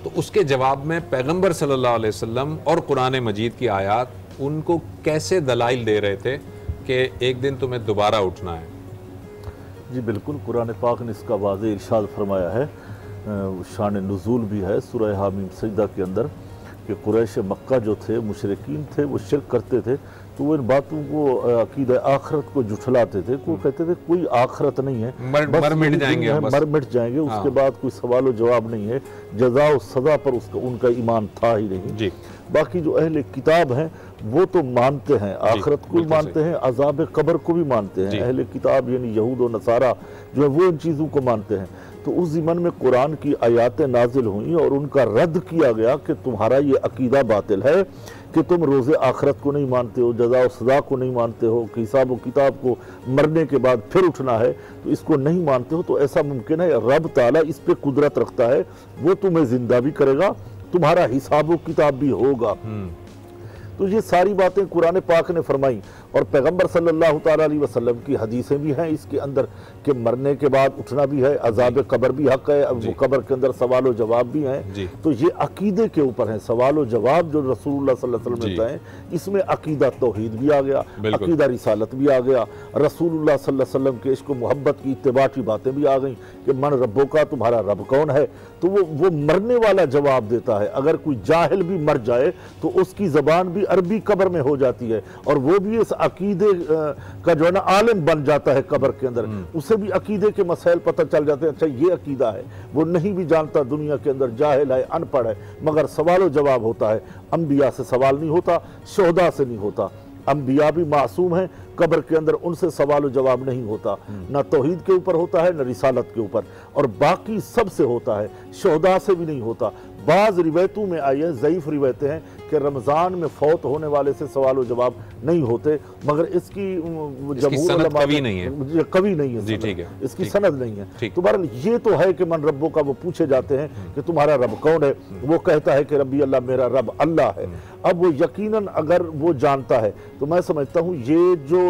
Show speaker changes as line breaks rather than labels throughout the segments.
तो उसके जवाब में पैगंबर सल्लल्लाहु अलैहि वसल्लम और कुरान मजीद की आयत उनको कैसे दलाइल दे रहे थे कि एक दिन तुम्हें दोबारा उठना है?
जी बिल्कुल, कुरान पाक ने इसका वाज़ेह इरशाद फरमाया है, शान नुज़ूल भी है सूरह हामीम सजदा के अंदर, कि कुरैश मक्का जो थे मुशरिकीन थे, वो शिरक करते थे, तो वो इन बातों को अकीदा आखरत को जुठलाते थे। वो कहते थे कोई आखरत नहीं है,
मर मिट जाएंगे,
मर मिट जाएंगे, उसके बाद कोई सवाल जवाब नहीं है, जज़ा और सज़ा पर उसका उनका ईमान था ही नहीं जी। बाकी जो अहले किताब हैं वो तो मानते हैं, आखरत को भी मानते हैं, अज़ाब कब्र को भी मानते हैं। अहले किताब यानी यहूद और नसारा जो है वो इन चीज़ों को मानते हैं। तो उस ज़िमन में कुरान की आयातें नाजिल हुई और उनका रद्द किया गया कि तुम्हारा ये अकीदा बातिल है कि तुम रोज़े आखरत को नहीं मानते हो, जज़ा और सज़ा को नहीं मानते हो, कि हिसाब व किताब को मरने के बाद फिर उठना है, तो इसको नहीं मानते हो। तो ऐसा मुमकिन है, रब ताला इस पे कुदरत रखता है, वो तुम्हें जिंदा भी करेगा, तुम्हारा हिसाब व किताब भी होगा। तो ये सारी बातें कुरान पाक ने फरमाई और पैगंबर सल्लल्लाहु ताला अलैहि वसल्लम की हदीसें भी हैं इसके अंदर कि मरने के बाद उठना भी है, अज़ाब कब्र भी हक है, वो कब्र के अंदर सवाल व जवाब भी हैं। तो ये अकीदे के ऊपर है, सवाल व जवाब जो रसूलुल्लाह सल्लल्लाहु अलैहि वसल्लम ने बताए, इसमें अकीदा तौहीद भी आ गया, अकीदा रिसालत भी आ गया, रसूलुल्लाह सल्लल्लाहु अलैहि वसल्लम के इश्क मोहब्बत की इत्तिबा की बातें भी आ गई कि मन रब्बों का, तुम्हारा रब कौन है। तो वो मरने वाला जवाब देता है। अगर कोई जाहिल भी मर जाए तो उसकी ज़बान भी अरबी कब्र में हो जाती है और वो भी इस अकीदे का जो है ना आलिम बन जाता है कब्र के अंदर, उसे भी अकीदे के मसाइल पता चल जाते हैं। अच्छा ये अकीदा है, वो नहीं भी जानता, दुनिया के अंदर जाहिल है, अनपढ़ है, मगर सवाल जवाब होता है। अंबिया से सवाल नहीं होता, शोहदा से नहीं होता। अंबिया भी मासूम हैं, कब्र के अंदर उनसे सवाल जवाब नहीं होता, ना तौहीद के ऊपर होता है, ना रिसालत के ऊपर, और बाकी सब से होता है, शोहदा से भी नहीं होता। बाज़ रिवायतों में आई है, ज़ईफ़ रिवायतें हैं कि रमज़ान में फौत होने वाले से सवाल जवाब नहीं होते, मगर इसकी
सनद कभी नहीं है,
कभी नहीं है,
जी ठीक है,
इसकी सनद नहीं है। तो बहरहाल ये तो है कि मन रब्बों का, वो पूछे जाते हैं कि तुम्हारा रब कौन है, वो कहता है कि रब्बी अल्लाह, मेरा रब अल्लाह है। अब वो यकीनन अगर वो जानता है तो मैं समझता हूँ ये जो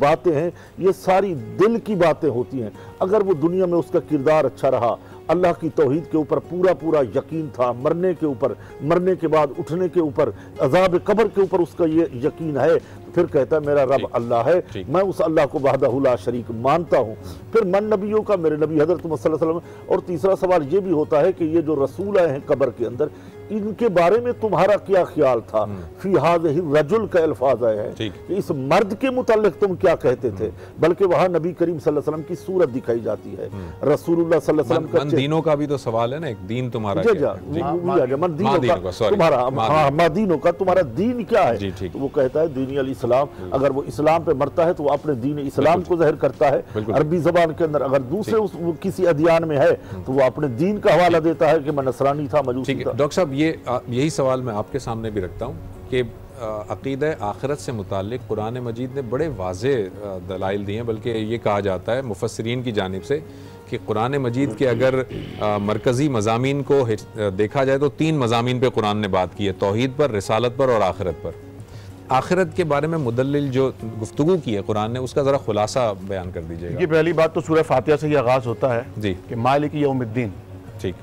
बातें हैं ये सारी दिल की बातें होती हैं। अगर वो दुनिया में उसका किरदार अच्छा रहा, अल्लाह की तौहीद के ऊपर पूरा पूरा यकीन था, मरने के ऊपर, मरने के बाद उठने के ऊपर, अज़ाब कब्र के ऊपर उसका ये यकीन है, फिर कहता है मेरा रब अल्लाह है, मैं उस अल्लाह को वहदहु ला शरीक मानता हूँ। फिर मन नबियों का, मेरे नबी हज़रत मोहम्मद सल्लल्लाहु अलैहि वसल्लम। और तीसरा सवाल ये भी होता है कि ये जो रसूल आए हैं कब्र के अंदर, इनके बारे में तुम्हारा क्या ख्याल था। फी हाज़िही रजुल का अल्फाज आया है कि इस मर्द के मुताल्लिक तुम क्या कहते थे, बल्कि वहाँ नबी करीम सल्लल्लाहु अलैहि वसल्लम की सूरत दिखाई जाती है। रसूलुल्लाह सल्लल्लाहु अलैहि वसल्लम का
दीनों का भी तो सवाल है ना, एक दीन तुम्हारा
दीनों का तुम्हारा दीन क्या है। तो वो कहता है दीन अल इस्लाम। अगर वो इस्लाम पे मरता है तो वो अपने दीन इस्लाम को ज़ाहिर करता है अरबी ज़बान के अंदर। अगर दूसरे किसी अदियान में है तो वो अपने दीन का हवाला देता है कि मैं नसरानी था, मजूसी था।
डॉक्टर साहब यही सवाल मैं आपके सामने भी रखता हूँ कि अक़ीदा आखिरत से मुताल्लिक़ कुरान मजीद ने बड़े वाज़ेह दलाइल दिए हैं, बल्कि ये कहा जाता है मुफस्सिरीन की जानिब से कि कुरान मजीद के अगर मरकज़ी मज़ामीन को देखा जाए तो 3 मज़ामीन पे कुरान ने बात की है, तौहीद पर, रिसालत पर और आखिरत पर। आखिरत के बारे में मुदल्लिल जो गुफ्तगू की है कुरान ने, उसका ज़रा खुलासा बयान कर दीजिएगा।
ये पहली बात तो सूरह फातिहा से ही आगाज़ होता है
जी
कि मालिक यौमिद्दीन।
ठीक,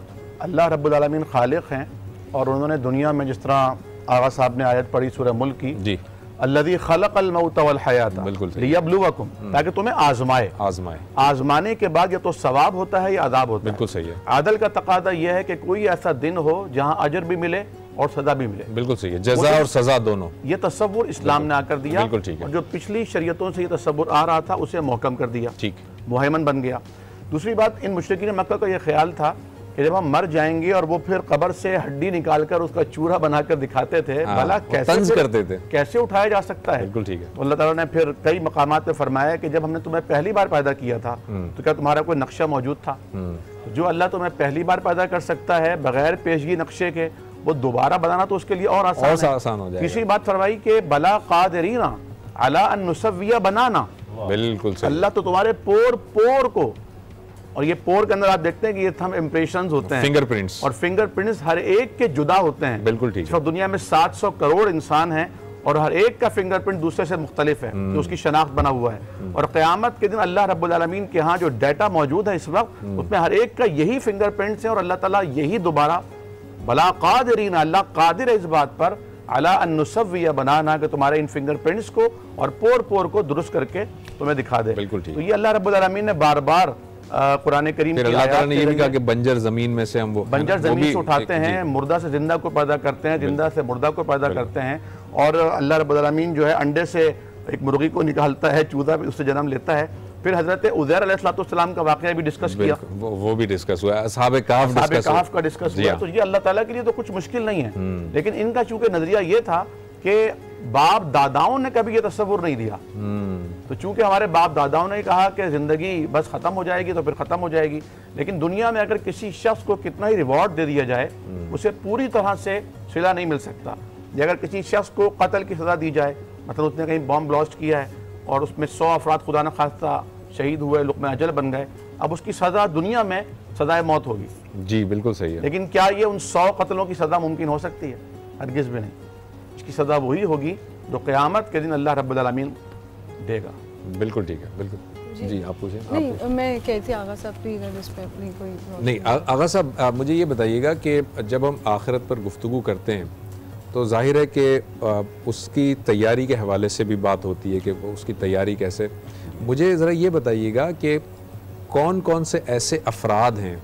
अल्लाह रब्बुल आलमीन खालिक हैं और उन्होंने दुनिया में, जिस तरह आगा साहब ने आयत पढ़ी सूरह मुल्क की,
जी
अल्लज़ी खलक़ल मौत वल हयात लियब्लुवकुम, ताकि तुम्हें आजमाए। आजमाने के बाद या तो सवाब होता है या अज़ाब होता है।
बिल्कुल सही है।
आदल का तकादा यह है कि कोई ऐसा दिन हो जहाँ अजर भी मिले और सज़ा भी मिले।
बिल्कुल सही है, जज़ा और सज़ा दोनों।
ये तसव्वुर इस्लाम ने आकर दिया।
बिल्कुल ठीक है।
और जो पिछली शरीयतों से ये तसव्वुर आ रहा था उसे मुहकम कर दिया,
ठीक,
मुहैमन बन गया। दूसरी बात, इन मुशरिकीन मक्का का यह ख्याल था कि जब हम मर जाएंगे और वो फिर कब्र से हड्डी निकालकर उसका चूरा बनाकर दिखाते थे, भला कैसे
करते थे,
कैसे उठाया जा सकता है।
बिल्कुल ठीक है।
तो अल्लाह ताला ने फिर कई मकामात पे फरमाया कि जब हमने तुम्हें पहली बार पैदा किया था तो क्या तुम्हारा कोई नक्शा मौजूद था। जो अल्लाह तुम्हें पहली बार पैदा कर सकता है बगैर पेशगी नक्शे के, वो दोबारा बनाना तो उसके लिए और आसान हो जाएगा। तीसरी बात फरमाई कि बला कादिरीना अला अन नुसव्विया बनाना।
बिल्कुल
अल्लाह तो तुम्हारे पोर पोर को, और ये पोर के अंदर आप देखते हैं कि ये थंब इम्प्रेशंस होते हैं,
फिंगरप्रिंट्स,
और फिंगरप्रिंट्स हर एक के जुदा होते हैं।
बिल्कुल ठीक है।
दुनिया में 700 करोड़ इंसान हैं और हर एक का फिंगरप्रिंट दूसरे से मुख्तलिफ है, तो उसकी शनाख्त बना हुआ है। और क़यामत के दिन अल्लाह रब्बुल आलमीन के यहाँ जो डाटा मौजूद है इस वक्त, उसमें हर एक का यही फिंगरप्रिंट्स है और अल्लाह ताला यही दोबारा भला कादिरीन, अल्लाह कादिर है इस बात पर, अला अन नुसव्विया, बनाना कि तुम्हारे इन फिंगरप्रिंट्स को और पोर पोर को दुरुस्त करके तुम्हें दिखा दे।
बिल्कुल ठीक।
तो ये अल्लाह रब्बुल आलमीन ने बार बार कुरान करीम
फिर अल्लाह ताला ने ये भी कहा कि बंजर जमीन में से हम वो
बंजर जमीन से उठाते हैं, मुर्दा से जिंदा को पैदा करते हैं, जिंदा से मुर्दा को पैदा करते हैं। और अल्लाह रब्बुल आलमीन जो है अंडे से एक मुर्गी को निकालता है, चूजा भी उससे जन्म लेता है। फिर हजरत उज़ैर अलैहिस्सलाम का वाक़या भी डिस्कस किया,
वो भी डिस्कस हुआ, असहाबे कहफ
का डिस्कस हुआ। तो ये अल्लाह ताला के लिए तो कुछ मुश्किल नहीं है, लेकिन इनका चूंकि नजरिया ये था कि बाप दादाओं ने कभी ये तस्वुर नहीं दिया, तो चूंकि हमारे बाप दादाओं ने कहा कि जिंदगी बस खत्म हो जाएगी तो फिर खत्म हो जाएगी, लेकिन दुनिया में अगर किसी शख्स को कितना ही रिवॉर्ड दे दिया जाए उसे पूरी तरह से सिला नहीं मिल सकता। अगर किसी शख्स को कत्ल की सजा दी जाए, मतलब उसने कहीं बॉम्ब ब्लास्ट किया है और उसमें 100 अफराद खुदा न खास्ता शहीद हुए, लुक़्मा अजल बन गए, अब उसकी सज़ा दुनिया में सज़ाए मौत होगी।
जी बिल्कुल सही है।
लेकिन क्या ये उन 100 कत्लों की सज़ा मुमकिन हो सकती है? हरगिज़ भी नहीं। इसकी सज़ा वही होगी जो क़यामत के दिन अल्लाह रब्बुल आलमीन देगा।
बिल्कुल ठीक है, बिल्कुल। जी आप पूछें।
नहीं मैं कहती आगा साहब प्लीज इस पे अपनी कोई
नहीं। आगा साहब मुझे ये बताइएगा कि जब हम आखिरत पर गुफ्तगू करते हैं तो जाहिर है कि उसकी तैयारी के हवाले से भी बात होती है कि उसकी तैयारी कैसे। मुझे ज़रा ये बताइएगा कि कौन कौन से ऐसे अफराद हैं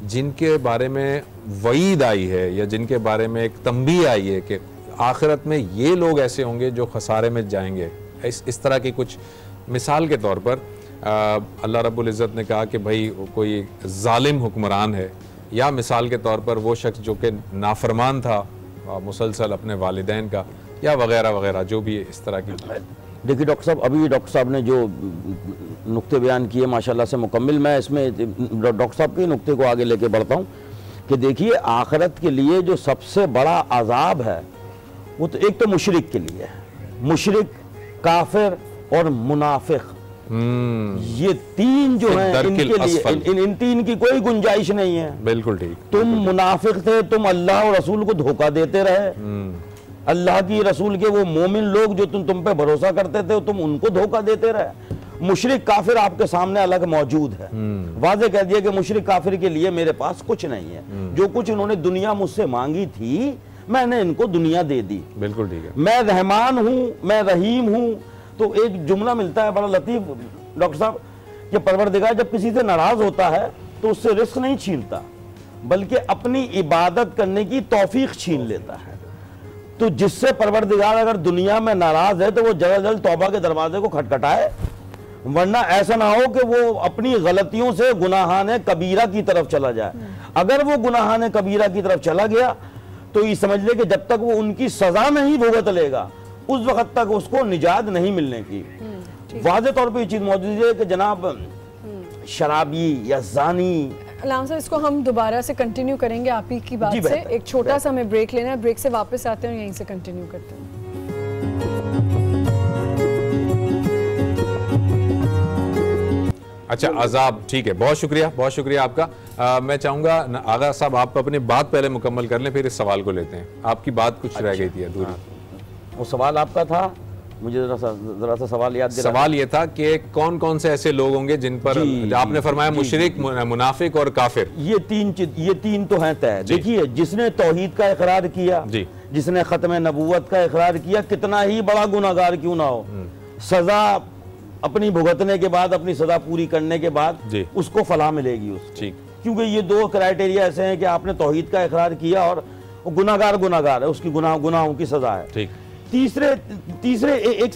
जिनके बारे में वईद आई है या जिनके बारे में एक तंबीह आई है कि आखिरत में ये लोग ऐसे होंगे जो खसारे में जाएंगे। इस तरह की कुछ मिसाल के तौर पर अल्लाह रब्बुल इज़्ज़त ने कहा कि भाई कोई जालिम हुक्मरान है, या मिसाल के तौर पर वो शख्स जो कि नाफरमान था मुसलसल अपने वालिदैन का, या वगैरह वगैरह जो भी इस तरह की।
देखिए डॉक्टर साहब, अभी डॉक्टर साहब ने जो नुक्ते बयान किए माशाल्लाह से मुकम्मिल, मैं इसमें डॉक्टर साहब के नुक्ते को आगे लेके बढ़ता हूँ कि देखिए आखिरत के लिए जो सबसे बड़ा अजाब है वो तो एक तो मुशरिक के लिए है, मुशरिक, काफिर और मुनाफिक, ये तीन जो है इनके लिए इन तीन की कोई गुंजाइश नहीं है।
बिल्कुल ठीक।
तुम मुनाफिक थे, तुम अल्लाह और रसूल को धोखा देते रहे, अल्लाह की रसूल के वो मोमिन लोग जो तुम पे भरोसा करते थे तुम उनको धोखा देते रहे। मुशरिक काफिर आपके सामने अलग मौजूद है, वाज़े कह दिया कि मुशरिक काफिर के लिए मेरे पास कुछ नहीं है, जो कुछ उन्होंने दुनिया मुझसे मांगी थी मैंने इनको दुनिया दे दी।
बिल्कुल ठीक है।
मैं रहमान हूँ, मैं रहीम हूँ। तो एक जुमला मिलता है बड़ा लतीफ डॉक्टर साहब कि परवरदिगार जब किसी से नाराज होता है तो उससे रिस्क नहीं छीनता बल्कि अपनी इबादत करने की तौफीक छीन लेता है। तो जिससे परवरदिगार अगर दुनिया में नाराज है तो वो जल्द जल्द तौबा के दरवाजे को खटखटाए, वरना ऐसा ना हो कि वो अपनी गलतियों से गुनाहाने कबीरा की तरफ चला जाए। अगर वो गुनाहाने कबीरा की तरफ चला गया तो ये समझ ले कि जब तक वो उनकी सजा नहीं भुगत लेगा उस वक्त तक उसको निजात नहीं मिलने की। वाज़े तौर पे ये चीज मौजूद है कि जनाब शराबी या जानी।
अल्लाह साहब इसको हम दोबारा से कंटिन्यू करेंगे आप ही की बात से। एक छोटा सा हमें ब्रेक लेना है, ब्रेक से वापस आते हैं और यहीं से कंटिन्यू करते हैं।
अच्छा अजाब, ठीक है, बहुत शुक्रिया आपका। मैं चाहूँगा आगा साहब आप अपनी बात पहले मुकम्मल कर लें, फिर इस सवाल को लेते हैं। आपकी बात कुछ रह गई थी अधूरी।
वो सवाल आपका था, मुझे जरा सा सवाल याद दिला।
सवाल ये था कि कौन कौन से ऐसे लोग होंगे जिन पर आपने फरमाया मुशरिक, मुनाफिक और काफिर, ये
तीन तो हैं तय। देखिए जिसने तौहीद का इकरार किया, जिसने खत्म नबूवत का इकरार किया, कितना ही बड़ा गुनाहगार क्यों ना हो, सजा अपनी भुगतने के बाद, अपनी सजा पूरी करने के बाद उसको फलाह मिलेगी उसको। क्योंकि ये दो क्राइटेरिया ऐसे हैं कि आपने तौहीद का इकरार किया और गुनाहगार है, उसकी गुनाहों की सजा है। तीसरे एक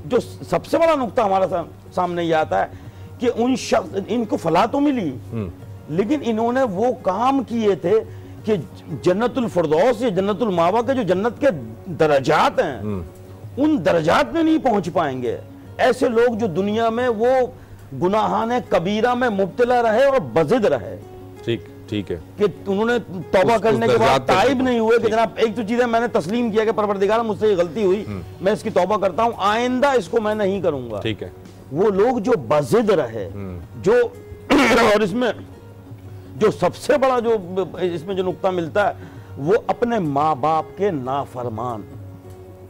जो सबसे बड़ा नुक्ता हमारा सामने ये आता है कि उन शख्स इनको फलाह तो मिली लेकिन इन्होंने वो काम किए थे कि जन्नतुल फिरदौस या जन्नतुल मावा के जो जन्नत के दर्जात हैं उन दर्जात में नहीं पहुंच पाएंगे। ऐसे लोग जो दुनिया में वो गुनाहाने कबीरा में मुब्तला रहे और बज़िद रहे,
ठीक है, कि
उन्होंने तौबा करने के बाद ताइब नहीं हुए कि जनाब एक तो चीजें मैंने तस्लीम किया कि परवरदिगार मुझसे ये गलती हुई, मैं इसकी तौबा करता हूं, आइंदा इसको मैं नहीं करूंगा।
ठीक है,
वो लोग जो बज़िद रहे, जो और इसमें जो सबसे बड़ा जो इसमें जो नुक्ता मिलता है वो अपने माँ बाप के नाफरमान।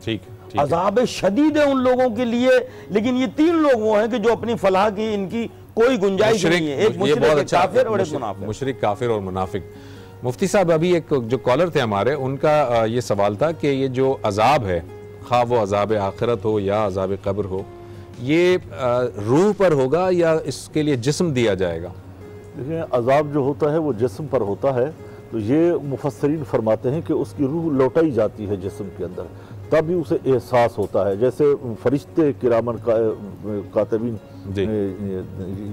ठीक,
अज़ाब शदीद है उन लोगों के लिए। लेकिन ये तीन लोग वो हैं कि जो अपनी फलाह की इनकी कोई गुंजाइश नहीं है। एक मुशरिक, काफिर और एक मुनाफिक।
मुशरिक, काफिर और मुनाफिक। मुफ्ती साहब, अभी एक जो कॉलर थे हमारे, उनका ये सवाल था कि ये जो अजाब है, खा वो अजाब आखिरत हो या अजाब कब्र हो, ये रूह पर होगा या इसके लिए जिस्म दिया जाएगा?
देखिए, अजाब जो होता है वो जिस्म पर होता है, तो ये मुफस्सरीन फरमाते हैं कि उसकी रूह लौटाई जाती है जिस्म के अंदर, तभी उसे एहसास होता है। जैसे फरिश्ते किरामन कातिबीन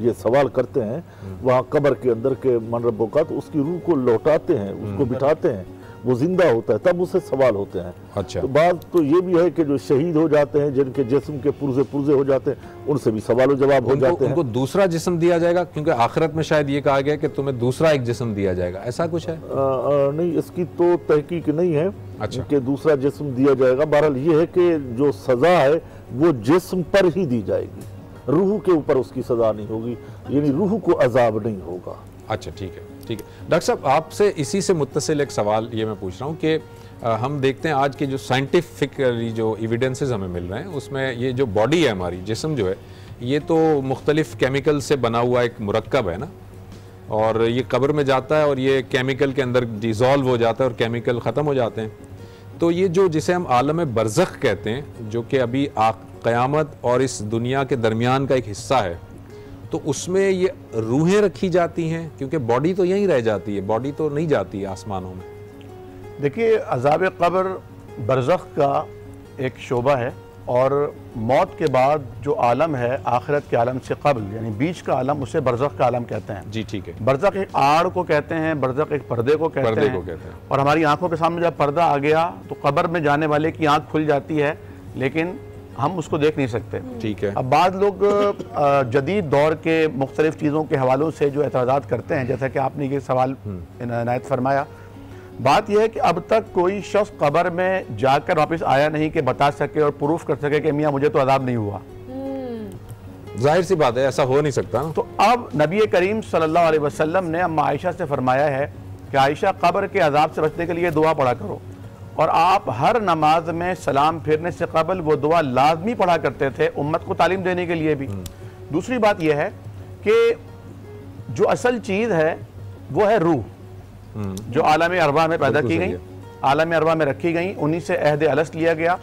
ये सवाल करते हैं वहाँ कब्र के अंदर के मन रब्बो का, तो उसकी रूह को लौटाते हैं, उसको बिठाते हैं, वो जिंदा होता है, तब उससे सवाल होते हैं।
अच्छा।
तो बात तो ये भी है कि जो शहीद हो जाते हैं, जिनके जिस्म के पुर्जे पुर्जे हो जाते हैं, उनसे भी सवाल जवाब हो जाते हैं।
उनको दूसरा जिस्म दिया जाएगा, क्योंकि आखिरत में शायद ये कहा गया कि तुम्हें दूसरा एक जिस्म दिया जाएगा, ऐसा कुछ है?
नहीं, इसकी तो तहकीक नहीं है।
अच्छा।
कि दूसरा जिस्म दिया जाएगा। बहरहाल ये है कि जो सजा है वो जिस्म पर ही दी जाएगी, रूह के ऊपर उसकी सजा नहीं होगी, यानी रूह को अजाब नहीं होगा।
अच्छा, ठीक है, ठीक है। डॉक्टर साहब, आपसे इसी से मुत्तसिल एक सवाल ये मैं पूछ रहा हूँ कि हम देखते हैं आज के जो साइंटिफिकली जो एविडेंसेस हमें मिल रहे हैं, उसमें ये जो बॉडी है हमारी, जिस्म जो है, ये तो मुख्तलिफ केमिकल से बना हुआ एक मुरक्कब है ना, और ये कब्र में जाता है और ये केमिकल के अंदर डिज़ोल्व हो जाता है और केमिकल ख़त्म हो जाते हैं। तो ये जो जिसे हम आलम बरज़ख कहते हैं, जो कि अभी क़यामत और इस दुनिया के दरमियान का एक हिस्सा है, तो उसमें ये रूहें रखी जाती हैं, क्योंकि बॉडी तो यहीं रह जाती है, बॉडी तो नहीं जाती है आसमानों में।
देखिए, अज़ाब क़ब्र बरज़ख का एक शोबा है, और मौत के बाद जो आलम है आखिरत के आलम से कब्ल, यानी बीच का आलम, उसे बरज़ख का आलम कहते हैं।
जी, ठीक है।
बरज़ख एक आड़ को कहते हैं, बरज़ख एक पर्दे को कहते हैं। और हमारी आंखों के सामने जब पर्दा आ गया तो कब्र में जाने वाले की आंख खुल जाती है, लेकिन हम उसको देख नहीं सकते।
ठीक है।
अब बाद लोग जदीद दौर के मुख्तलिफ चीज़ों के हवालों से जो एतराज़ात करते हैं, जैसा कि आपने ये सवाल इनायत फरमाया, बात यह है कि अब तक कोई शख्स कब्र में जाकर वापस आया नहीं कि बता सके और प्रूफ कर सके कि मियाँ मुझे तो अज़ाब नहीं हुआ।
जाहिर सी बात है, ऐसा हो नहीं सकता ना।
तो अब नबी करीम सल्लल्लाहु अलैहि वसल्लम ने अम्मा आयशा से फरमाया है कि आयशा, कब्र के अज़ाब से बचने के लिए दुआ पढ़ा करो, और आप हर नमाज में सलाम फेरने से कबल वो दुआ लाजमी पढ़ा करते थे, उम्मत को तालीम देने के लिए भी। दूसरी बात यह है कि जो असल चीज़ है वो है रूह, जो आलम अरवा में पैदा की गई, आलम अरवा में रखी गई, उन्हीं से अहद अलस्त लिया गया।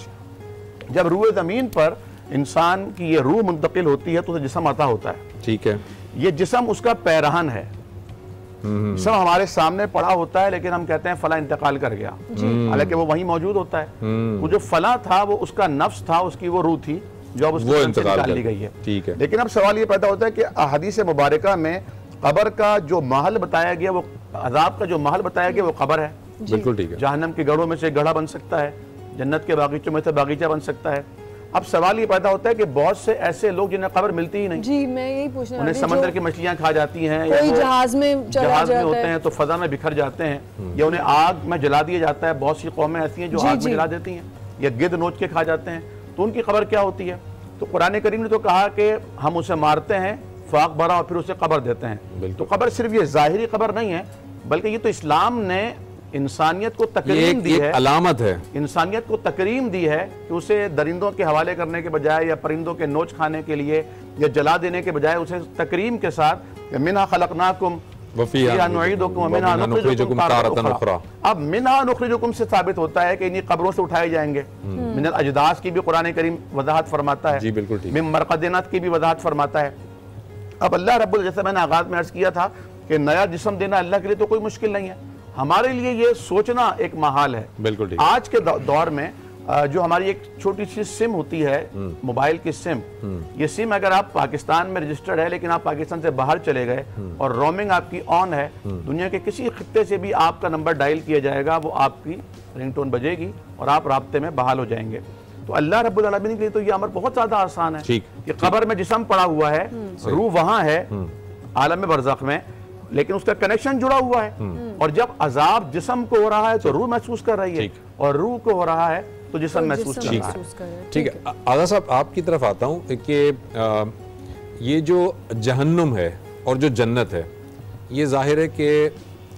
जब रूह ज़मीन पर इंसान की ये रूह मुंतकिल होती है तो उसे जिस्म आता होता है। ठीक है। ये जिस्म उसका पैरहन है, जिस्म हमारे सामने पड़ा होता है, लेकिन हम कहते हैं फला इंतकाल कर गया, हालांकि वो वहीं मौजूद होता है। वो जो फला था वो उसका नफ्स था, उसकी वो रूह थी जो अब उसको निकाल ली गई है। ठीक है। लेकिन अब सवाल ये पैदा होता है कि हदीस मुबारका में कब्र का जो महल बताया गया, वो अजाब का जो महल बताया गया वो कब्र है। बिल्कुल ठीक है। जहन्नम के गढ़ों में से गढ़ा बन सकता है, जन्नत के बागीचों में से बागीचा बन सकता है। अब सवाल ये पैदा होता है कि बहुत से ऐसे लोग जिन्हें कब्र मिलती ही नहीं।
जी, मैं यही पूछना,
उन्हें समंदर की मछलियां खा जाती हैं,
कोई जहाज में
होते हैं तो फजा में बिखर जाते हैं, या उन्हें आग में जला दिया जाता है। बहुत सी कौमें ऐसी हैं जो आग में जला देती हैं, या गिद्ध नोच के खा जाते हैं, तो उनकी कब्र क्या होती है? तो कुरान करीम ने तो कहा कि हम उसे मारते हैं, फाक भरा, और फिर उसे कब्र देते हैं। तो कब्र सिर्फ ये जाहिरी कब्र नहीं है, बल्कि ये तो इस्लाम ने इंसानियत को तकरीम दी है, अलामत है, इंसानियत को तकरीम दी है कि उसे दरिंदों के हवाले करने के बजाय या परिंदों के नोच खाने के लिए या जला देने के बजाय उसे तकरीम के साथ मिन्हा खलकनाकुम वफीहा नुईदुकुम व मिन्हा नुखरिजुकुम तारतन उखरा। अब मिन्हा नुखरिजुकुम से साबित होता है कि इन्हीं कब्रों से उठाए जाएंगे। मिनल अजदास की भी कुरान करीम वजाहत फरमाता है, मिन मरकदिनत की भी वजाहत फरमाता है। अब अल्लाह रब्बुल, जैसे मैंने आगाज में अर्ज किया था कि नया जिस्म देना अल्लाह के लिए तो कोई मुश्किल नहीं है, हमारे लिए ये सोचना एक महाल है। बिल्कुल ठीक। आज के दौर में जो हमारी एक छोटी सी सिम होती है, मोबाइल की सिम, ये सिम अगर आप पाकिस्तान में रजिस्टर्ड है लेकिन आप पाकिस्तान से बाहर चले गए और रोमिंग आपकी ऑन है, दुनिया के किसी खित्ते से भी आपका नंबर डायल किया जाएगा, वो आपकी रिंगटोन बजेगी और आप राब्ते में बहाल हो जाएंगे। तो अल्लाह रब्बुल आलमीन के लिए तो ये अमर बहुत ज्यादा आसान है कि कब्र में जिस्म पड़ा हुआ है, रूह वहां है आलम बरज़ख में, लेकिन उसका कनेक्शन जुड़ा हुआ है। और जब अजाब जिस्म को हो रहा है तो रूह महसूस कर रही है, और रूह को हो रहा है तो जिस्म महसूस कर रहा है।
ठीक है। आगा साहब, आपकी तरफ आता हूँ कि ये जो जहन्नुम है और जो जन्नत है, ये जाहिर है कि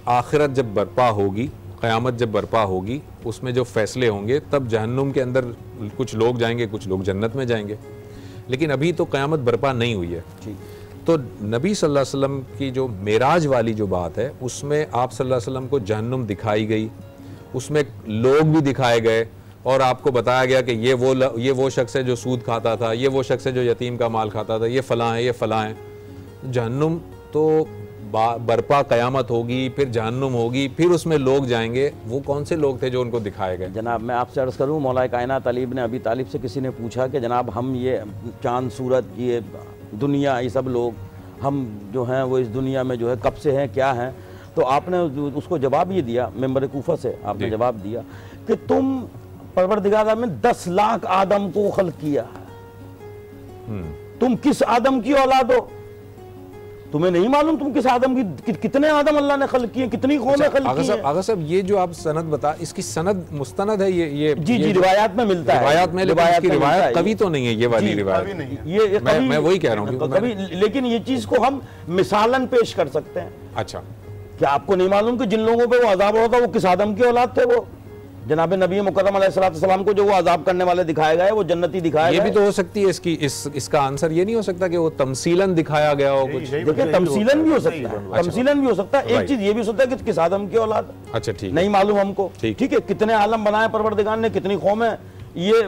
आखिरत जब बर्पा होगी, क़यामत जब बर्पा होगी, उसमें जो फैसले होंगे, तब जहन्नुम के अंदर कुछ लोग जाएंगे, कुछ लोग जन्नत में जाएंगे। लेकिन अभी तो क़यामत बर्पा नहीं हुई है, तो नबी सल्लल्लाहु अलैहि वसल्लम की जो मेराज वाली जो बात है उसमें आप सल्लल्लाहु अलैहि वसल्लम को जहन्नुम दिखाई गई, उसमें लोग भी दिखाए गए और आपको बताया गया कि ये वो शख्स है जो सूद खाता था, ये वो शख्स है जो यतीम का माल खाता था, ये फ़लाँ है, ये फ़लाँ है। जहन्नुम तो बरपा क़यामत होगी, फिर जहन्नुम होगी, फिर उसमें लोग जाएंगे। वो कौन से लोग थे जो उनको दिखाए गए?
जनाब मैं आपसे अर्ज़ करूँ, मौला कायनात अली इब्न अबी तालिब से किसी ने पूछा कि जनाब हम ये चाँद सूरज, ये दुनिया, ये सब लोग हम जो हैं वो इस दुनिया में जो है कब से हैं, क्या हैं? तो आपने उसको जवाब ये दिया, मेंबर कूफा से आपने जवाब दिया कि तुम परवरदिगार में 10 लाख आदम को खल्क किया है, तुम किस आदम की औलाद हो? तुम्हें नहीं मालूम तुम किस आदम की, कितने आदम अल्लाह ने खल्क किए, कितनी कौमें खल्क की हैं?
आगा साहब ये जो आप सनद बता, इसकी सनद मुस्तनद है? ये
जी रिवायात में मिलता है,
रिवायात में, लेकिन इसकी रिवायत कभी तो नहीं है ये वाली रिवायत।
ये
मैं वही कह रहा हूँ
कभी, लेकिन ये चीज को हम मिसालन पेश कर सकते हैं।
अच्छा,
क्या आपको नहीं मालूम कि जिन लोगों पे वो अजाब होता वो किस आदम की औलाद थे? वो जनाब नबी मुकर्रम अलैहिस्सलाम को जो वो अजाब करने वाले दिखाए गए, वो जन्नती दिखाए गए।
ये भी तो हो सकती है इसका आंसर ये नहीं हो सकता कि वो तमसीलन दिखाया गया हो कुछ?
देखिए तमसीलन भी हो सकता है, तमसीलन भी हो सकता है। एक चीज ये भी हो सकता है कि किस आदम की औलाद।
अच्छा ठीक,
नहीं मालूम हमको, ठीक है। कितने आलम बनाए परवरदिगार ने, कितनी कौमें, ये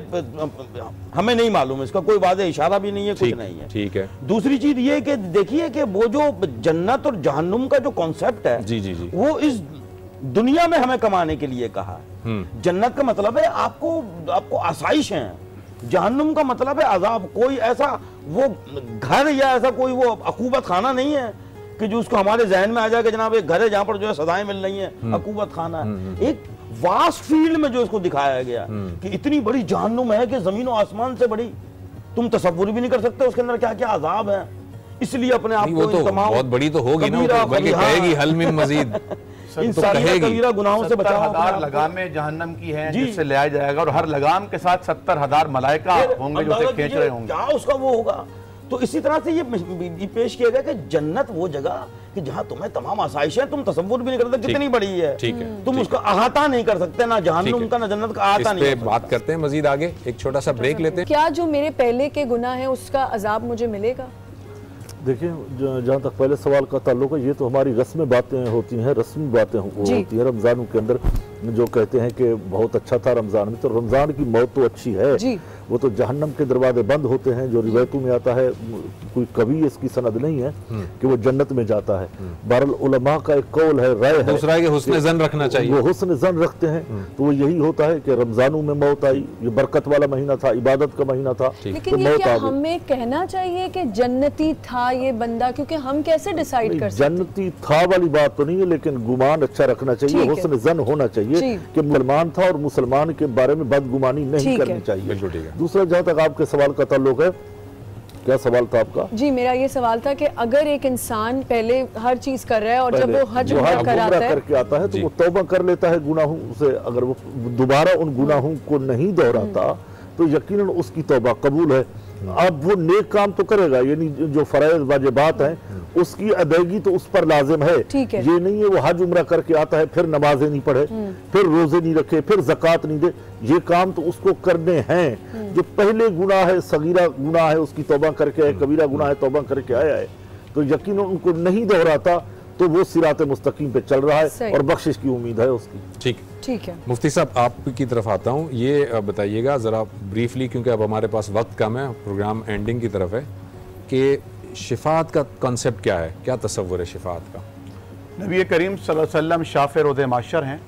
हमें नहीं मालूम, इसका कोई वादे इशारा भी नहीं है, कुछ नहीं है।
ठीक है।
दूसरी चीज ये कि देखिए कि वो जो जन्नत और जहन्नुम का जो कॉन्सेप्ट है,
जी जी जी,
वो इस दुनिया में हमें कमाने के लिए कहा है। जन्नत का मतलब है आपको आसाइश है, जहन्नुम का मतलब है अजाब। कोई ऐसा वो घर या ऐसा कोई वो अकूबत खाना नहीं है कि जो उसको हमारे जहन में आ जाए कि जनाब एक घर है जहां पर जो है सजाएं मिल रही हैं, अकूबत खाना है। एक वास्ट फील्ड में जो इसको दिखाया गया कि इतनी बड़ी जहन्नुम है कि जमीन और आसमान से बड़ी, तुम तसव्वुर भी नहीं कर सकते उसके अंदर क्या क्या अजाब है। इसलिए अपने आप को
तो बहुत बड़ी तो होगी ना, बल्कि कहेगी हल मिन मजीद,
इन कबीरा गुनाहों से बचाओ।
70,000 लगामें जहन्नम की हैं जिससे ले आया जाएगा, और हर लगाम के साथ 70,000 मलाइका होंगे जो उसे खींच रहे होंगे। क्या
उसका वो होगा। तो इसी तरह से ये पेश किया गया कि जन्नत वो जगह कि जहां तुम्हें तमाम आसाइशें, तुम तसव्वुर भी नहीं कर सकते कितनी बड़ी है, तुम उसका अहाता नहीं कर सकते, ना जहन्नुम का ना जन्नत का अहाता नहीं।
बात करते हैं मजीद आगे, एक छोटा सा ब्रेक लेते हैं।
क्या जो मेरे पहले के गुनाह है उसका अजाब मुझे मिलेगा?
देखिए, जहाँ तक पहले सवाल का ताल्लुक है, ये तो हमारी रस्मी बातें होती हैं, रस्मी बातें होती हैं। रमज़ान के अंदर जो कहते हैं कि बहुत अच्छा था रमज़ान में, तो रमज़ान की मौत तो अच्छी है, वो तो जहन्नम के दरवाजे बंद होते हैं। जो रिवायतों में आता है, कोई कभी इसकी सनद नहीं है कि वो जन्नत में जाता है। बहरहाल उलमा का एक कौल है, राय है,
दूसरा है हुस्न ज़न रखना चाहिए,
वो हुस्न ज़न रखते हैं। तो वो यही होता है कि रमज़ानों में मौत आई, ये बरकत वाला महीना था, इबादत का महीना था,
लेकिन ये क्या हमें कहना चाहिए कि जन्नती था ये बंदा? क्योंकि हम कैसे डिसाइड कर सकते?
जन्नती था वाली बात तो नहीं है, लेकिन गुमान अच्छा रखना चाहिए, हुस्न ज़न होना चाहिए कि मुसलमान था और मुसलमान के बारे में बदगुमानी नहीं करनी चाहिए। दूसरा, जहाँ तक आपके सवाल का ताल्लुक है, क्या सवाल था आपका?
जी, मेरा ये सवाल था कि अगर एक इंसान पहले हर चीज कर रहा है और जब वो हज उम्रा
करके आता है तो वो तौबा कर लेता है गुनाहों से, अगर वो दोबारा उन गुनाहों को नहीं दोहराता तो यकीनन उसकी तौबा कबूल है। अब वो नेक काम तो करेगा, यानी जो फराइज वाजिबात हैं उसकी अदायगी तो उस पर लाजिम है। ये नहीं है वो हज उम्रा करके आता है फिर नमाजें नहीं पढ़े, फिर रोजे नहीं रखे, फिर ज़कात नहीं दे। ये काम तो उसको करने हैं। जो पहले गुनाह है, सगीरा गुनाह है, उसकी तौबा करके आए, कबीरा गुनाह है, तौबा करके आया है, तो यकीनन उनको नहीं दोहराता तो वो सिरात मुस्तकीम पे चल रहा है और बख्शिश की उम्मीद है उसकी।
ठीक है।
मुफ्ती साहब आपकी तरफ आता हूँ, ये बताइएगा ज़रा ब्रीफली, क्योंकि अब हमारे पास वक्त कम है, प्रोग्राम एंडिंग की तरफ है, कि शिफात का कॉन्सेप्ट क्या है, क्या तसव्वुर है शिफात का?
नबी करीम सल्लल्लाहु अलैहि वसल्लम शाफ़े रोज़े माशर हैं,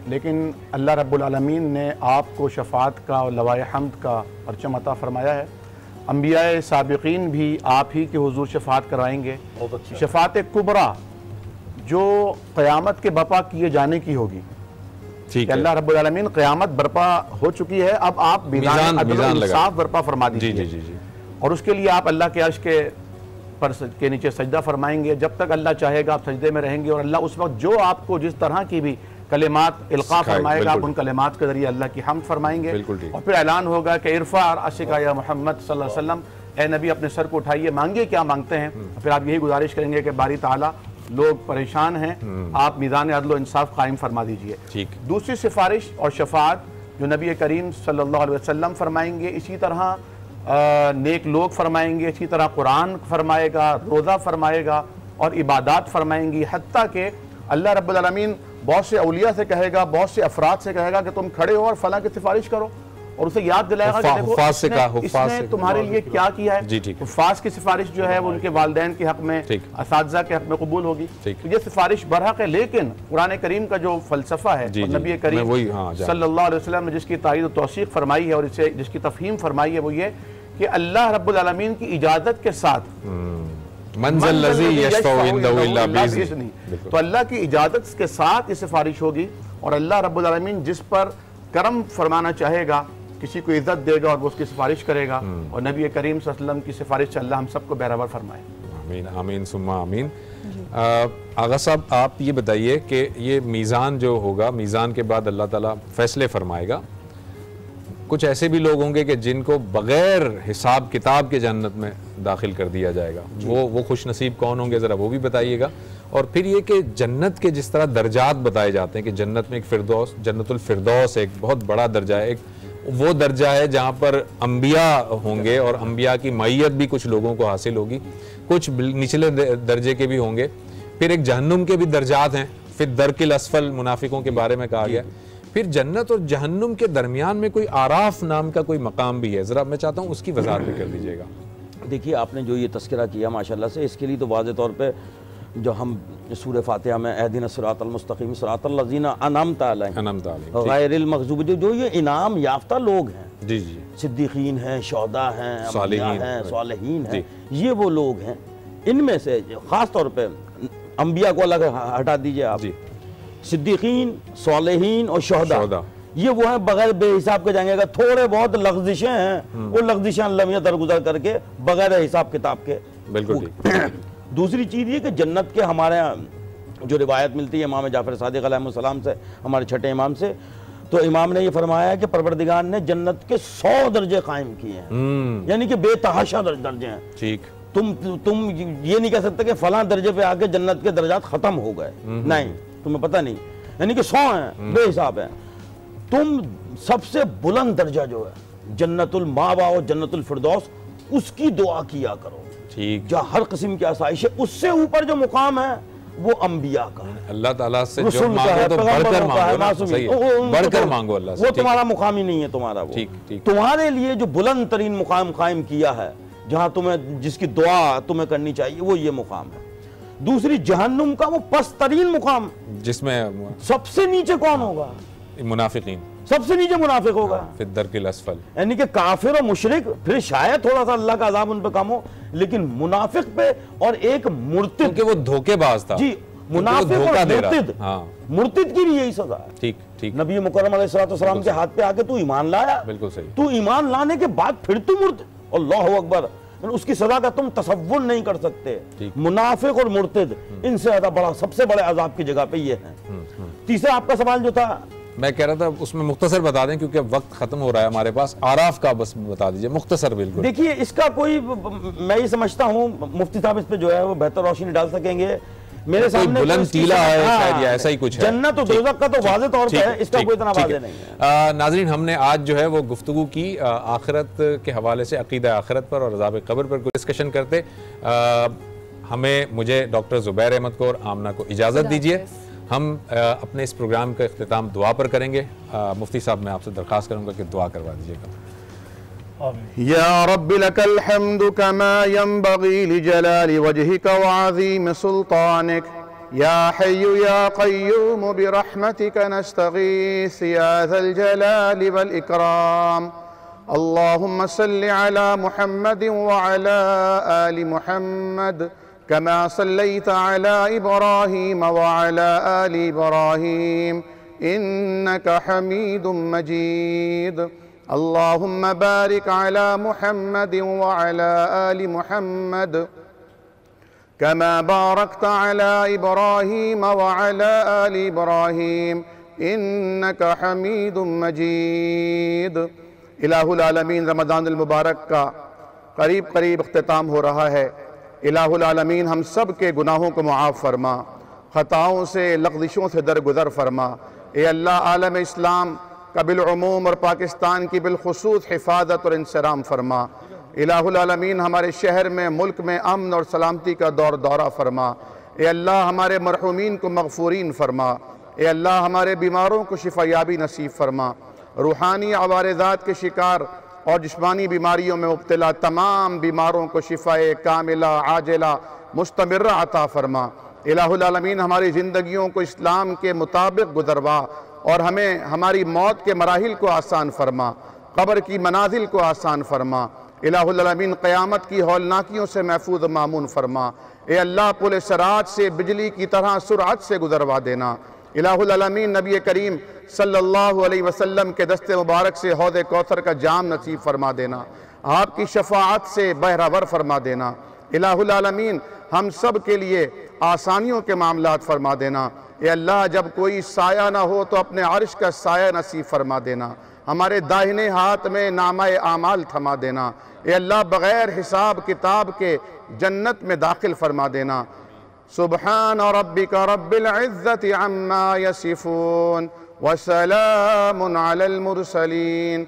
लेकिन अल्लाह रब्बुल आलमीन ने आपको शफ़ात का और लवाए हम्द का परचम अता फरमाया है। अंबियाए साबिक़ीन भी आप ही के हुज़ूर शफ़ात कराएंगे। शफ़ात कुबरा जो क़यामत के बर्पा किए जाने की होगी, ठीक है। अल्लाह रब्बुल आलमीन क़यामत बर्पा हो चुकी है, अब आप मीज़ान इंसाफ बर्पा फरमा दीजिए, और उसके लिए आप अल्लाह के अर्श के नीचे सजदा फरमाएंगे। जब तक अल्लाह चाहेगा आप सजदे में रहेंगे, और अल्लाह उस वक्त जो आपको जिस तरह की भी कलिमात इल्क़ा फरमाएगा, आप उन कलिमात के जरिए अल्लाह की हम्द फरमाएंगे। और फिर ऐलान होगा कि इरफ़ा अर्शिका या मोहम्मद सल्लल्लाहु अलैहि वसल्लम, ए नबी अपने सर को उठाइए, मांगिए क्या मांगते हैं। फिर आप यही गुजारिश करेंगे कि बारी ताला लोग परेशान हैं, आप मीज़ान अदल इंसाफ कायम फरमा दीजिए। दूसरी सिफारिश और शफात जो नबी करीम सल्लल्लाहु अलैहि वसल्लम फरमाएंगे, इसी तरह नेक लोग फरमाएंगे, इसी तरह कुरान फरमाएगा, रोज़ा फरमाएगा और इबादत फरमाएंगी। हत्ता के अल्लाह रब्बुल आलमीन बहुत से औलिया से कहेगा, बहुत से अफराद से कहेगा कि तुम खड़े हो और फलां की सिफारिश करो, और उसे याद दिलाएगा कि देखो इसने तुम्हारे लिए क्या किया है। हुफ़ाज़ की सिफारिश जो है वो उनके वालिदैन के हक में, असातिज़ा के हक में कबूल होगी। तो ये सिफारिश बरहक है, लेकिन कुरान करीम का जो फ़लसफ़ा है, नबी करीम सल्लल्लाहु अलैहि वसल्लम ने जिसकी तायीद और तौसीक़ फरमाई है और इसे जिसकी तफ़हीम फरमाई है, वो ये कि अल्लाह रब्बुल आलमीन की इजाज़त के साथ तो अल्लाह की इजाज़त के साथ ये सिफारिश होगी, और अल्लाह रब्बुल आलमीन जिस पर करम फरमाना चाहेगा, किसी को इज्जत देगा और वो उसकी सिफारिश करेगा, और नबी करीम सल्लल्लाहु अलैहि वसल्लम की सिफारिश से अल्लाह हम सबको बराबर फरमाए।
आमीन आमीन सुम्मा आमीन। आगा साहब आप ये बताइए कि ये मीज़ान जो होगा, मीज़ान के बाद अल्लाह ताला फैसले फरमाएगा, कुछ ऐसे भी लोग होंगे कि जिनको बग़ैर हिसाब किताब के जन्नत में दाखिल कर दिया जाएगा, वो खुश नसीब कौन होंगे, ज़रा वो भी बताइएगा। और फिर ये कि जन्नत के जिस तरह दर्जात बताए जाते हैं कि जन्नत में एक फ़िरदौस, जन्नतुल फ़िरदौस एक बहुत बड़ा दर्जा है, एक वो दर्जा है जहाँ पर अंबिया होंगे और अंबिया की मैयत भी कुछ लोगों को हासिल होगी, कुछ निचले दर्जे के भी होंगे। फिर एक जहन्नुम के भी दर्जात हैं, फिर दरकिल असफल मुनाफिकों के बारे में कहा गया। फिर जन्नत और जहन्नुम के दरमियान में कोई आराफ नाम का कोई मकाम भी है, ज़रा मैं चाहता हूँ उसकी वज़ाहत भी कर दीजिएगा।
देखिए आपने जो ये तस्करा किया माशाल्लाह से, इसके लिए तो वाज़े तौर पे जो हम सूरह फातिहा में अहदिना सिरातल मुस्तकीम सिरातल लज़ीना अनअमता अलैहिम गैरिल मग़ज़ूब, जो ये इनाम याफ्ता लोग हैं, जी जी, सिद्दीकीन हैं, शोहदा हैं, सालिहीन हैं, ये वो लोग हैं। इनमें से ख़ास तौर पे अंबिया को अलग हटा दीजिए आप, सिद्दीकीन, सालिहीन और शोहदा, ये वो हैं बगैर बेहिसाब के जाएंगे। अगर थोड़े बहुत लग़ज़िशें हैं, वो लग़ज़िशें अल्लाह मियां दरगुजर करके बगैर हिसाब किताब के। बिल्कुल। दूसरी चीज़ ये कि जन्नत के हमारे यहाँ जो रिवायत मिलती है इमाम जाफ़र सादिक़ अलैहिस्सलाम से, हमारे छठे इमाम से, तो इमाम ने ये फरमाया है कि परवरदिगार ने जन्नत के 100 दर्जे कायम किए हैं, यानी कि बेतहाशा दर्जे हैं। ठीक, तुम ये नहीं कह सकते कि फलां दर्जे पे आके जन्नत के दर्जात ख़त्म हो गए, नहीं, तुम्हें पता नहीं, यानी कि 100 हैं, बेहिसाब है। तुम सबसे बुलंद दर्जा जो है जन्नतुल मावा और जन्नतुल फिरदौस, उसकी दुआ किया करो, ठीक, जहाँ हर किस्म की आसाइश है। उससे ऊपर जो मुकाम है वो अंबिया का, अल्लाह ताला से जो मांगो तो बढ़कर मांगो, सही है, बढ़कर मांगो अल्लाह से, वो तुम्हारा मुकाम ही नहीं है तुम्हारा, वो ठीक ठीक। तुम्हारे लिए जो बुलंद तरीन मुकाम कायम किया है, जहाँ तुम्हें जिसकी दुआ तुम्हें करनी चाहिए, वो ये मुकाम है। दूसरी जहन्नुम का वो पस्तरीन मुकाम, जिसमें सबसे नीचे कौन होगा? मुनाफिकीन, सबसे नीचे मुनाफिक होगा, फिर दरकिल असफल, यानी कि काफिर और मुशरिक, फिर शायद थोड़ा सा अल्लाह का अज़ाब उन पे कम हो, लेकिन मुनाफिक पे और एक मुर्तिद, क्योंकि वो धोखेबाज था जी, मुनाफिक और मुर्तिद, मुर्तिद की भी यही सजा है। ठीक ठीक। नबी मुकर्रम अलैहिस्सलाम के हाथ पे आके तू ईमान लाया, बिल्कुल सही, तू ईमान लाने के बाद फिर तू मुर्तिद, अल्लाहु अकबर, उसकी सजा का तुम तसव्वुर नहीं कर सकते। मुनाफिक और मुर्तिद इनसे ज्यादा बड़ा, सबसे बड़े अजाब की जगह पे ये है। तीसरा आपका सवाल जो था, मैं कह रहा था उसमें मुख्तसर बता दें क्योंकि वक्त खत्म हो रहा है हमारे पास, आराफ का बस बता दीजिए मुख्तसर। बिल्कुल, देखिए इसका कोई, मैं ये समझता हूँ मुफ्ती साहब इस पे जो है वो बेहतर रोशनी डाल सकेंगे। मेरे सामने बुलंद टीला है शायद, या ऐसा ही कुछ है, जन्नत और दोज़ख का तो वाज़ेह तौर पे है, इसका कोई इतना वाज़ेह नहीं है। नाज़रीन, हमने आज जो है वो गुफ्तगू की आखिरत के हवाले से, अक़ीदा आखिरत पर और अज़ाब क़ब्र पर डिस्कशन करते। मुझे डॉक्टर ज़ुबैर अहमद को और आमना को इजाज़त दीजिए। हम अपने इस प्रोग्राम का इख्तिताम दुआ पर करेंगे। मुफ्ती साहब, मैं आपसे दरख्वास्त करूँगा कि दुआ करवा दीजिएगा।
या रब्बी लकल हम्दु कमा यंबगी लिजलाली वजहिका व अज़ीम सुल्तानिक, या हय्यु या क़य्यूम बिरहमतिका नस्तगीस या ज़ल जलाली वल इकराम। अल्लाहुम्मा सल्लि अला मुहम्मदिन व अला आलि मुहम्मद कमा सल्लैता अला इब्राहीम व अला आलि इब्राहीम इन्नका हमीदुम मजीद। अल्लाहुम्मा बारिक अला मुहम्मदिन व अला आलि मुहम्मद कमा बारकता अला इब्राहीम व अला आलि इब्राहीम इन्नका हमीदुम मजीद। इलाहुल आलमीन, रमज़ानुल मुबारक का करीब करीब इख्तिताम हो रहा है। इलाहुल आलमीन हम सब के गुनाहों को मुआफ़ फरमा, ख़ताओं से, लग़ज़िशों से दरगुज़र फरमा। ए अल्लाह, आलम इस्लाम का बिलउमूम और पाकिस्तान की बिलखुसूस हिफाजत और इंसराम फरमा। इलाहुल आलमीन हमारे शहर में, मुल्क में अमन और सलामती का दौरा फरमा। ए अल्लाह हमारे मरहूमीन को मगफूरीन फरमा। ए अल्लाह हमारे बीमारों को शिफायाबी नसीब फरमा। रूहानी अवारदात के शिकार और जिस्मानी बीमारियों में मुब्तला तमाम बीमारों को शिफाए कामिला आजिला मुस्तमिर्रा अता फरमा। इलाहुल आलमीन हमारी ज़िंदगियों को इस्लाम के मुताबिक गुजरवा और हमें हमारी मौत के मराहिल को आसान फरमा, कब्र की मनाजिल को आसान फरमा। इलाहुल आलमीन क़यामत की हौलनाकियों से महफूज मामून फरमा। ए अल्लाह पुल सरात से बिजली की तरह सुरअत से गुजरवा देना। इलाहुल आलमीन नबी करीम सल्लल्लाहु अलैहि वसल्लम के दस्ते मुबारक से हौद कौसर का जाम नसीब फरमा देना। आपकी शफाअत से बहरावर फरमा देना। इलाहुल आलमीन हम सब के लिए आसानियों के मामलात फरमा देना। ए अल्लाह जब कोई साया ना हो तो अपने अर्श का साया नसीब फरमा देना। हमारे दाहिने हाथ में नामाए आमाल थमा देना। ए अल्लाह बग़ैर हिसाब किताब के जन्नत में दाखिल फरमा देना। सुब्हान रब्बिका रब्बिल इज़्ज़ति अम्मा यसिफून व सलामुन अलल मुरसलीन।